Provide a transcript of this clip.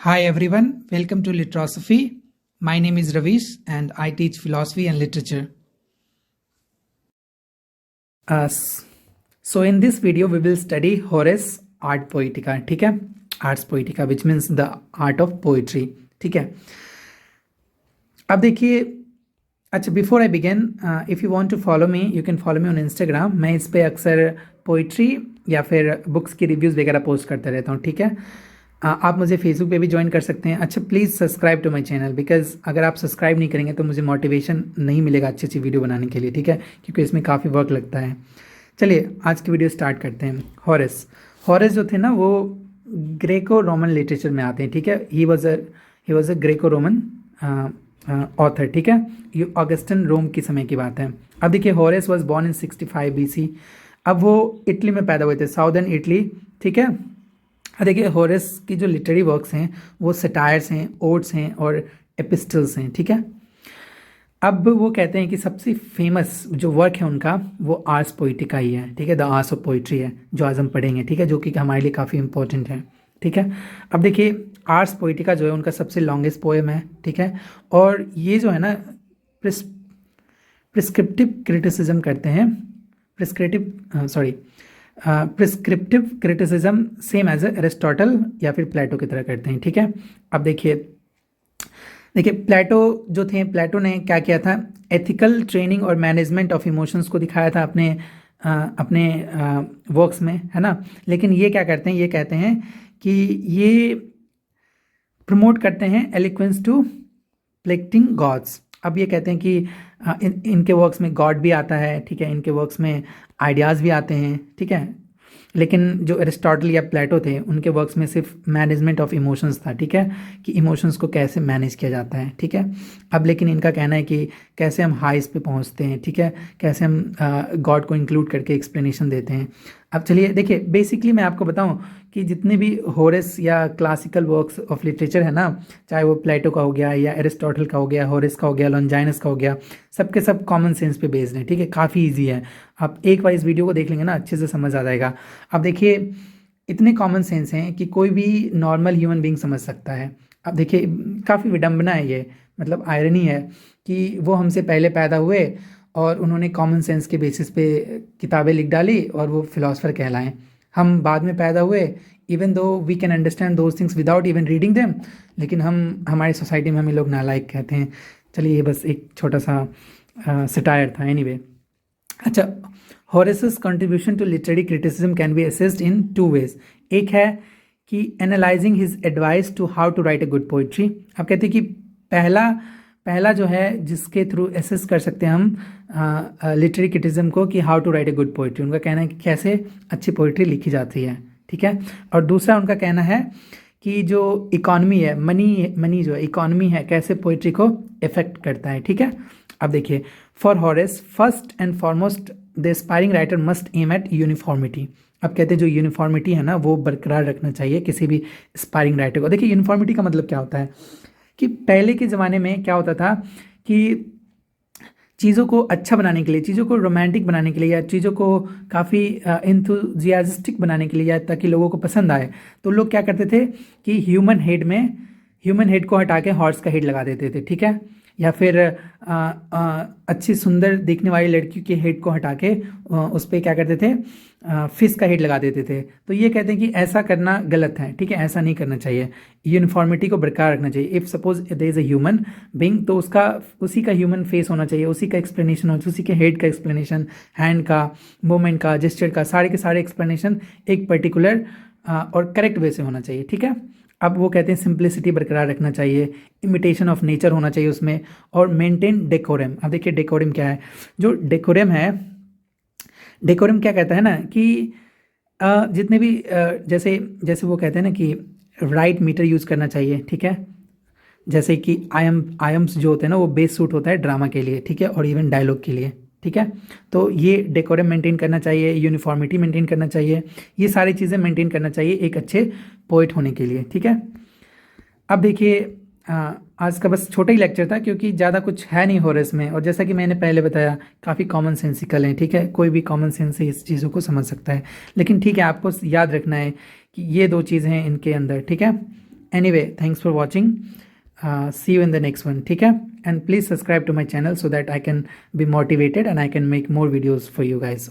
Hi everyone, welcome to Literosophy. My name is Ravish and I teach philosophy and literature. So in this video we will study Horace Art Poetica, ठीक है? Ars Poetica, which means the art of poetry, ठीक है? अब देखिए, अच्छा before I begin, if you want to follow me you can follow me on Instagram. मैं इस पे अक्सर पोइट्री या फिर बुक्स की रिव्यूज़ वगैरह पोस्ट करता रहता हूँ, ठीक है? आप मुझे फेसबुक पे भी ज्वाइन कर सकते हैं. अच्छा please subscribe to my channel, because अगर आप सब्सक्राइब नहीं करेंगे तो मुझे मोटिवेशन नहीं मिलेगा अच्छी अच्छी वीडियो बनाने के लिए, ठीक है? क्योंकि इसमें काफ़ी वर्क लगता है. चलिए आज की वीडियो स्टार्ट करते हैं. हॉरेस जो थे ना वो ग्रेको रोमन लिटरेचर में आते हैं, ठीक है? He was a Greco Roman author, ठीक है? ये ऑगस्टन रोम की समय की बात है. अब देखिए, Horace was born in 65 BC. अब वो इटली में पैदा हुए थे, साउदर्न इटली, ठीक है? देखिए, हॉरेस की जो लिटरेरी वर्क्स हैं वो सटायर्स हैं, ओड्स हैं और एपिस्टल्स हैं, ठीक है? अब वो कहते हैं कि सबसे फेमस जो वर्क है उनका वो आर्स पोइटिका ही है, ठीक है? द आर्स ऑफ पोइट्री है जो आज हम पढ़ेंगे, ठीक है? जो कि हमारे लिए काफ़ी इंपॉर्टेंट है, ठीक है? अब देखिए, आर्स पोइटिका जो है उनका सबसे लॉन्गेस्ट पोएम है, ठीक है? और ये जो है ना प्रिस्क्रिप्टिव क्रिटिसिज्म करते हैं, prescriptive criticism same as Aristotle या फिर प्लेटो की तरह करते हैं, ठीक है? अब देखिए प्लेटो जो थे, प्लेटो ने क्या किया था, एथिकल ट्रेनिंग और मैनेजमेंट ऑफ इमोशंस को दिखाया था अपने वर्क्स में, है ना? लेकिन ये क्या करते हैं, ये कहते हैं कि ये प्रमोट करते हैं एलिक्वेंस टू प्लेक्टिंग गॉड्स. अब ये कहते हैं कि इनके वर्क्स में गॉड भी आता है, ठीक है? इनके वर्क्स में आइडियाज़ भी आते हैं, ठीक है? लेकिन जो एरिस्टोटल या प्लेटो थे उनके वर्क्स में सिर्फ मैनेजमेंट ऑफ इमोशंस था, ठीक है? कि इमोशंस को कैसे मैनेज किया जाता है, ठीक है? अब लेकिन इनका कहना है कि कैसे हम हाइस पे पहुंचते हैं, ठीक है? कैसे हम गॉड को इंक्लूड करके एक्सप्लेनेशन देते हैं. अब चलिए देखिए, बेसिकली मैं आपको बताऊं कि जितने भी होरेस या क्लासिकल वर्क्स ऑफ लिटरेचर है ना, चाहे वो प्लेटो का हो गया या एरिस्टोटल का हो गया, होरेस का हो गया, लॉन्जाइनस का हो गया, सबके सब कॉमन सेंस पे बेस्ड है, ठीक है? काफ़ी ईजी है. आप एक बार इस वीडियो को देख लेंगे ना अच्छे से समझ आ जाएगा. अब देखिए, इतने कॉमन सेंस हैं कि कोई भी नॉर्मल ह्यूमन बीइंग समझ सकता है. अब देखिए, काफ़ी विडम्बना है ये, मतलब आयरनी है कि वो हमसे पहले पैदा हुए और उन्होंने कॉमन सेंस के बेसिस पे किताबें लिख डाली और वो फिलोसफर कहलाएं. हम बाद में पैदा हुए, even though we can understand those things without even reading them, लेकिन हमारी सोसाइटी में हमें लोग नालायक कहते हैं. चलिए, ये बस एक छोटा सा सटायर था. एनीवे, अच्छा, Horace's contribution to literary criticism can be assessed in 2 ways. एक है कि analysing his advice to how to write a good poetry. आप कहते हैं कि पहला जो है जिसके थ्रू असेस कर सकते हैं हम लिटरेरी क्रिटिसिज्म को कि how to write a good poetry. उनका कहना है कि कैसे अच्छी पोइट्री लिखी जाती है, ठीक है? और दूसरा उनका कहना है कि जो इकॉनमी है, मनी जो इकॉनमी है, कैसे पोइट्री को इफेक्ट करता है, ठीक है? अब देखिए, for Horace first and foremost the aspiring writer must aim at uniformity. अब कहते हैं जो यूनिफॉर्मिटी है ना वो बरकरार रखना चाहिए किसी भी एस्पायरिंग राइटर को. देखिए, यूनिफॉर्मिटी का मतलब क्या होता है कि पहले के ज़माने में क्या होता था कि चीज़ों को अच्छा बनाने के लिए, चीज़ों को रोमांटिक बनाने के लिए या चीज़ों को काफ़ी इंथुजियास्टिक बनाने के लिए, या ताकि लोगों को पसंद आए, तो लोग क्या करते थे कि ह्यूमन हेड को हटा के हॉर्स का हेड लगा देते थे, ठीक है? या फिर अच्छी सुंदर दिखने वाली लड़की के हेड को हटा के उस पर क्या करते थे, फिश का हेड लगा देते थे. तो ये कहते हैं कि ऐसा करना गलत है, ठीक है? ऐसा नहीं करना चाहिए. यूनिफॉर्मिटी को बरकरार रखना चाहिए. If suppose there is a human being, तो उसी का ह्यूमन फेस होना चाहिए, उसी का एक्सप्लेनेशन हो, उसी के हेड का एक्सप्लेनेशन, हैंड का मूवमेंट का, जेस्चर का, सारे के सारे एक्सप्लेनेशन एक पर्टिकुलर और करेक्ट वे से होना चाहिए, ठीक है? अब वो कहते हैं सिंप्लिसिटी बरकरार रखना चाहिए, इमिटेशन ऑफ नेचर होना चाहिए उसमें, और मेंटेन डेकोरम. अब देखिए, डेकोरम क्या है? जो डेकोरम है, डेकोरम क्या कहता है ना कि जितने भी जैसे वो कहते हैं ना कि राइट मीटर यूज़ करना चाहिए, ठीक है? जैसे कि आयम्स जो होते हैं ना वो बेस सूट होता है ड्रामा के लिए, ठीक है? और इवन डायलॉग के लिए, ठीक है? तो ये डेकोरम मेंटेन करना चाहिए, यूनिफॉर्मिटी मेंटेन करना चाहिए, ये सारी चीज़ें मेंटेन करना चाहिए एक अच्छे पोइट होने के लिए, ठीक है? अब देखिए, आज का बस छोटा ही लेक्चर था क्योंकि ज़्यादा कुछ है नहीं होरेस में, और जैसा कि मैंने पहले बताया काफ़ी कॉमन सेंसिकल हैं, ठीक है? कोई भी कॉमन सेंस से इस चीज़ों को समझ सकता है. लेकिन ठीक है, आपको याद रखना है कि ये 2 चीज़ हैं इनके अंदर, ठीक है? Anyway thanks for watching, see you in the next one, ठीक है। And please subscribe to my channel so that I can be motivated and I can make more videos for you guys.